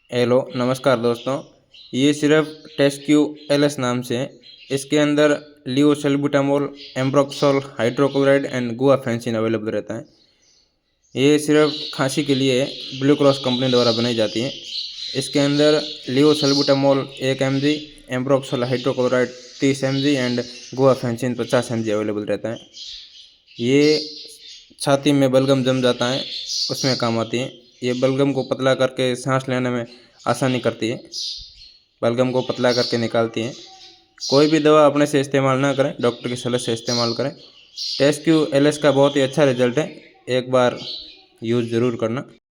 Hello नमस्कार दोस्तों। ये सिर्फ टेस्क्यू एलएस नाम से है। इसके अंदर levosalbutamol, ambroxol, hydrochloride and guaifenesin available रहता है। ये सिर्फ खांसी के लिए ब्लू क्रॉस कंपनी द्वारा बनाई जाती है। इसके अंदर लियोसल्बुटामोल 1 mg, ambroxol hydrochloride 30 mg and गुआफेंसिन 50 mg available रहता है। ये छाती में बलगम जम जाता है उसमें काम आती है। ये बलगम को पतला करके सांस लेने में आसानी करती है, बलगम को पतला करके निकालती है। कोई भी दवा अपने से इस्तेमाल ना करें, डॉक्टर की सलाह से इस्तेमाल करें। टेस्क्यू एलएस का बहुत ही अच्छा रिजल्ट है, एक बार यूज़ ज़रूर करना।